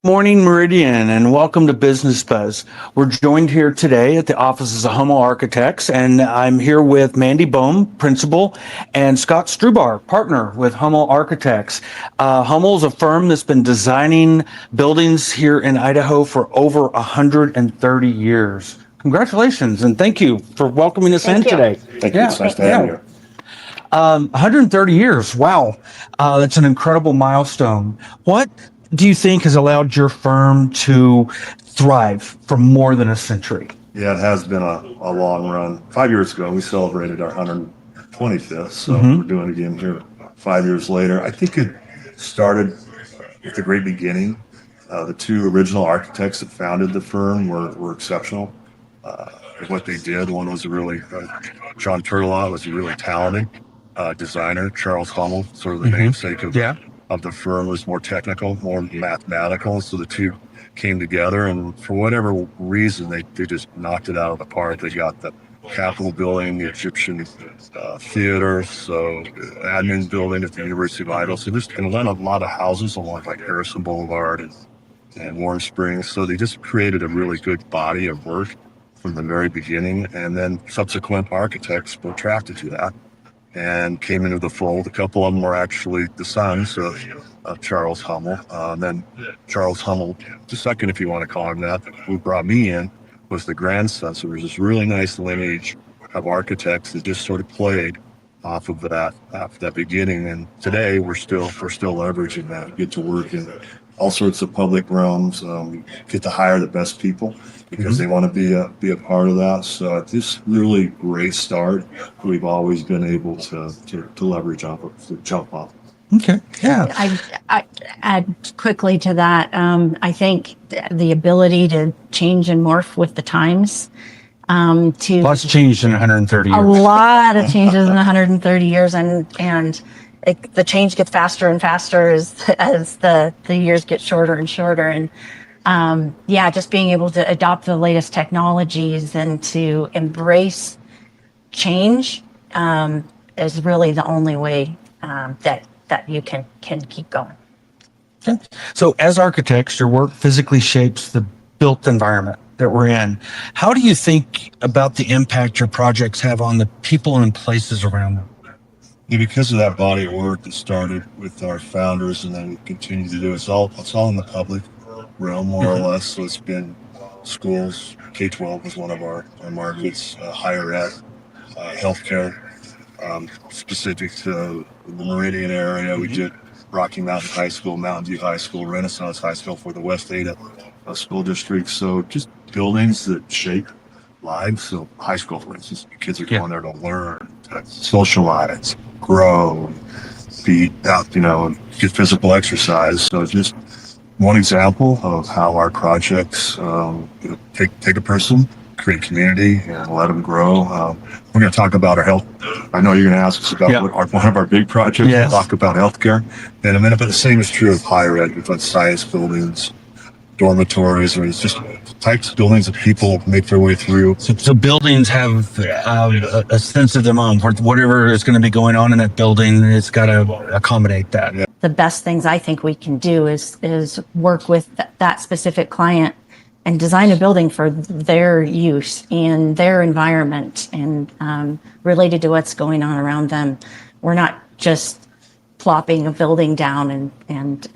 Morning, Meridian, and welcome to Business Buzz. We're joined here today at the offices of Hummel Architects, and I'm here with Mandy Boam, principal, and Scott Staubhar, partner with Hummel Architects. Hummel is a firm that's been designing buildings here in Idaho for over 130 years. Congratulations, and thank you for welcoming us in today. Thank you. It's nice to have you. 130 years. Wow. That's an incredible milestone. What do you think has allowed your firm to thrive for more than a century? Yeah, it has been a long run. 5 years ago, we celebrated our 125th, so we're doing it again here 5 years later. I think it started at the great beginning. The two original architects that founded the firm were exceptional at what they did. One was John Turtelot was a really talented designer. Charles Hummel, sort of the namesake of the firm, was more technical, more mathematical. So the two came together, and for whatever reason, they just knocked it out of the park. They got the Capitol building, the Egyptian theater, so admin building at the University of Idaho. So there's been a lot of houses along like Harrison Boulevard and Warren Springs. So they just created a really good body of work from the very beginning, and then subsequent architects were attracted to that and came into the fold. A couple of them were actually the sons of Charles Hummel. Then Charles Hummel, the second, if you want to call him that, who brought me in, was the grandson. So there's this really nice lineage of architects that just sort of played off of that beginning. And today we're still leveraging that. We get to work in all sorts of public realms. We get to hire the best people because they want to be a part of that. So at this really great start, we've always been able to leverage off of, to jump off. Okay. Yeah. I add quickly to that. I think the ability to change and morph with the times. Lots changed in 130 years. A lot of changes in 130 years, and the change gets faster and faster as the years get shorter and shorter. And just being able to adopt the latest technologies and to embrace change is really the only way that you can keep going. Okay. So as architects, your work physically shapes the built environment that we're in. How do you think about the impact your projects have on the people and places around them? Yeah, because of that body of work that started with our founders and then continue to do, it's all in the public realm, more or less. So it's been schools. K-12 was one of our markets, higher ed, healthcare, specific to the Meridian area. We did Rocky Mountain High School, Mountain View High School, Renaissance High School for the West Ada school district. So just buildings that shape lives. So high school, for instance, kids are going there to learn, to socialize, grow, be out, and get physical exercise. So just one example of how our projects take a person, create community, and let them grow. We're going to talk about our health. I know you're going to ask us about one of our big projects. Yes. We'll talk about healthcare in a minute, but the same is true of higher ed. We've got science buildings, dormitories, or it's just types of buildings that people make their way through. So buildings have a sense of their own. Whatever is going to be going on in that building, it's got to accommodate that. Yeah. The best things I think we can do is work with that specific client and design a building for their use and their environment and related to what's going on around them. We're not just plopping a building down and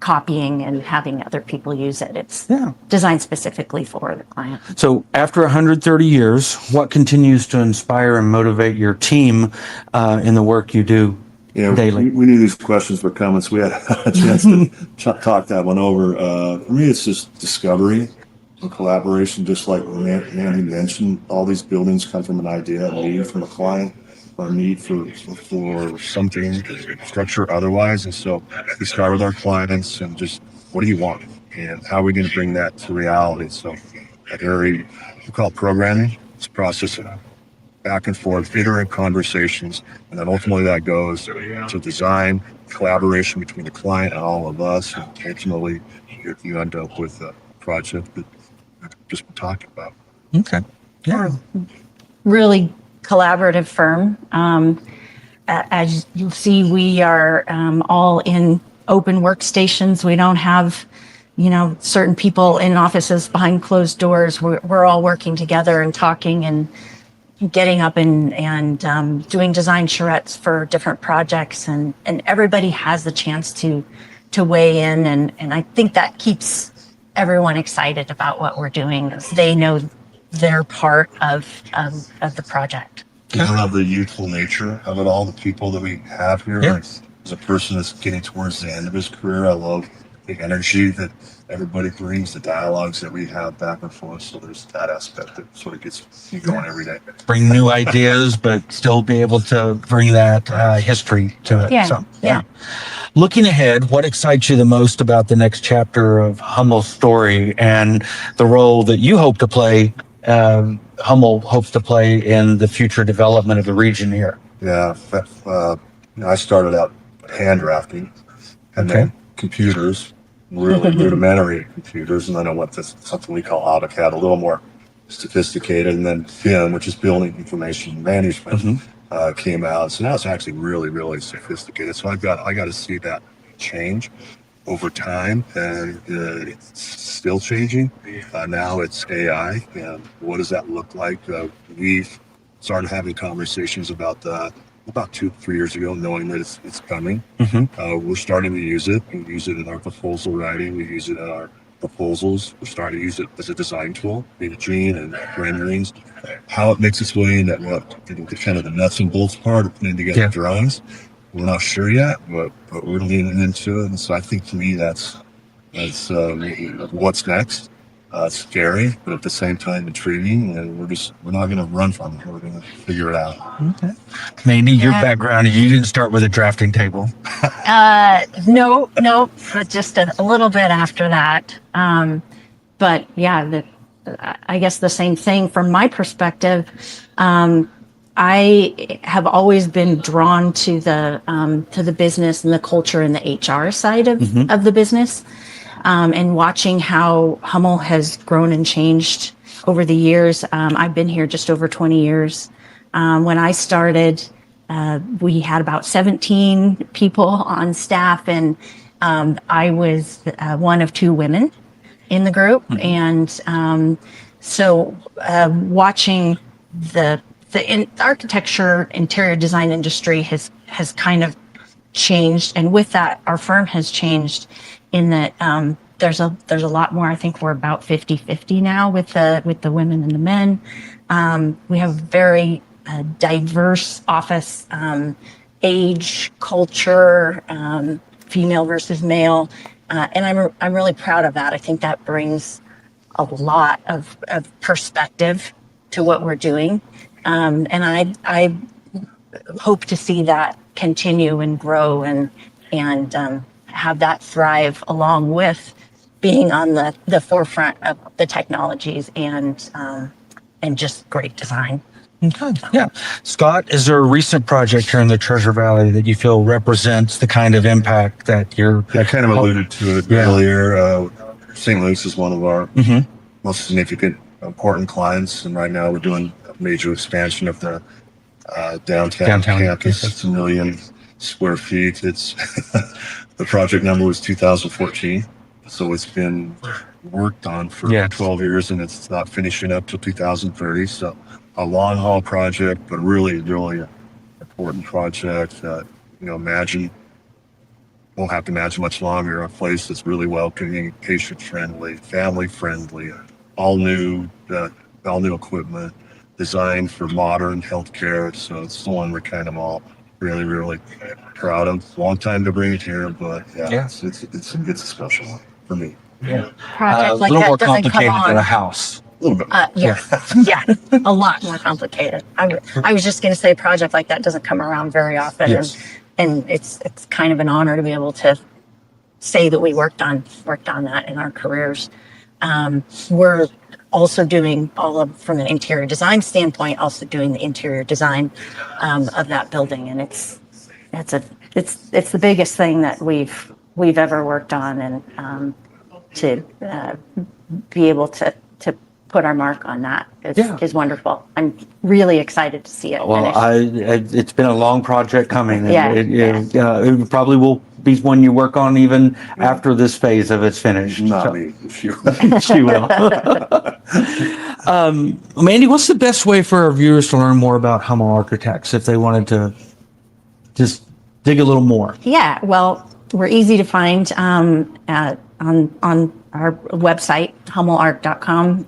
copying and having other people use it. It's designed specifically for the client. So after 130 years, what continues to inspire and motivate your team in the work you do daily? We knew these questions were coming, so we had a chance to talk that one over. For me, it's just discovery and collaboration, just like Mandy mentioned. All these buildings come from an idea, a need from a client, or a need for something, structure or otherwise. And so we start with our clients and just, what do you want? And how are we going to bring that to reality? So we call it programming. It's a process of back and forth, iterative conversations, and then ultimately that goes to design, collaboration between the client and all of us, and ultimately you end up with a project that we've just been talking about. Okay. Yeah. Really collaborative firm. As you'll see, we are all in open workstations. We don't have, certain people in offices behind closed doors. We're all working together and talking and getting up and doing design charrettes for different projects, and everybody has the chance to weigh in, and I think that keeps everyone excited about what we're doing, because they know they're part of the project. I love the youthful nature of it all, the people that we have here. Yeah. As a person that's getting towards the end of his career, I love the energy that everybody brings, the dialogues that we have back and forth. So there's that aspect that sort of gets you going every day. Bring new ideas, but still be able to bring that history to it. Yeah, So, yeah. Looking ahead, what excites you the most about the next chapter of Hummel's story and the role that you hope to play, Hummel hopes to play in the future development of the region here? Yeah, I started out hand drafting, and then computers, really rudimentary computers, and then I went to something we call AutoCAD, a little more sophisticated, and then BIM, which is Building Information Management, came out. So now it's actually really, really sophisticated. So I got to see that change over time, and it's still changing. Now it's AI, and what does that look like? We've started having conversations about that about 2-3 years ago, knowing that it's coming. We're starting to use it. We use it in our proposal writing. We use it in our proposals. We're starting to use it as a design tool, imaging and renderings. How it makes its way into the kind of the nuts and bolts part of putting together drawings, we're not sure yet, but we're leaning into it. And so I think to me that's what's next. It's scary, but at the same time intriguing, and we're not going to run from it. We're going to figure it out. Okay. Mandy, your background, you didn't start with a drafting table. No, but just a little bit after that. But yeah, I guess the same thing from my perspective. I have always been drawn to the business and the culture and the HR side of the business. And watching how Hummel has grown and changed over the years. I've been here just over 20 years. When I started, we had about 17 people on staff, and I was one of 2 women in the group. And so watching the architecture interior design industry has kind of changed, and with that our firm has changed in that there's a lot more. I think we're about 50-50 now with the women and the men. We have very diverse office, age, culture, female versus male, and I'm really proud of that. I think that brings a lot of perspective to what we're doing, and I hope to see that continue and grow and have that thrive along with being on the forefront of the technologies and just great design. Okay. Yeah. Scott, is there a recent project here in the Treasure Valley that you feel represents the kind of impact that you're... I kind of alluded to it earlier. St. Luke's is one of our most significant, important clients, and right now we're doing a major expansion of the downtown campus. It's 1 million square feet. It's the project number was 2014, so it's been worked on for 12 years, and it's not finishing up till 2030. So a long haul project, but really, really important project. Imagine, won't have to imagine much longer, a place that's really welcoming, patient friendly, family friendly, all new equipment, designed for modern healthcare. So it's the one we're kind of all really, really proud of. Long time to bring it here, but it's a special one for me. Yeah. Project a like little that more doesn't come complicated on. than a house. A little bit. Yeah, a lot more complicated. I was just going to say, a project like that doesn't come around very often, and it's kind of an honor to be able to say that we worked on that in our careers. We're also doing from an interior design standpoint, also doing the interior design of that building, and it's the biggest thing that we've ever worked on, and to be able to put our mark on that is wonderful. I'm really excited to see it Well, finish. it's been a long project coming, and it probably will be one you work on even after this phase of it's finished. Not So- me. She will. Mandy, what's the best way for our viewers to learn more about Hummel Architects if they wanted to just dig a little more? Yeah, well, we're easy to find on our website, hummelarch.com.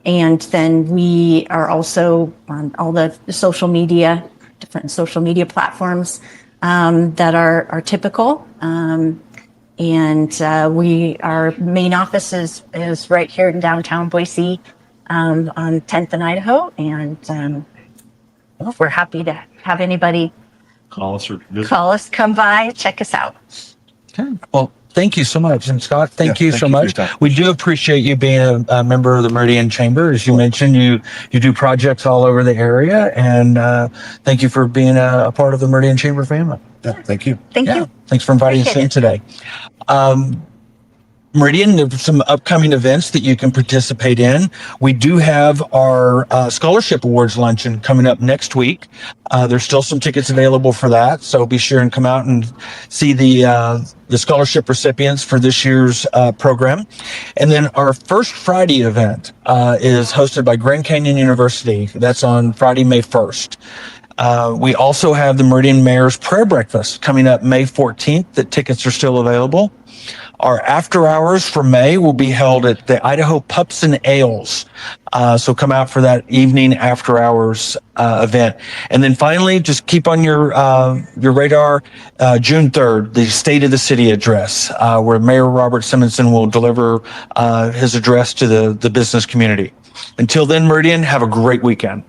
And then we are also on all the social media, different social media platforms that are typical. Our main office is right here in downtown Boise on 10th and Idaho. And we're happy to have anybody Call us or visit. call us, come by, check us out. Okay. Well, thank you so much. And Scott, thank Yeah, you thank so you for much. your time. We do appreciate you being a member of the Meridian Chamber. As you mentioned, you do projects all over the area. And thank you for being a part of the Meridian Chamber family. Yeah, thank you. Thank you. Thanks for inviting us Appreciate in it. today. Meridian, there's some upcoming events that you can participate in. We do have our scholarship awards luncheon coming up next week. There's still some tickets available for that, so be sure and come out and see the scholarship recipients for this year's program. And then our first Friday event is hosted by Grand Canyon University. That's on Friday, May 1st. We also have the Meridian Mayor's Prayer Breakfast coming up May 14th. The tickets are still available. Our after hours for May will be held at the Idaho Pups and Ales. So come out for that evening after hours event. And then finally, just keep on your radar, June 3rd, the State of the City address, where Mayor Robert Simonson will deliver his address to the business community. Until then, Meridian, have a great weekend.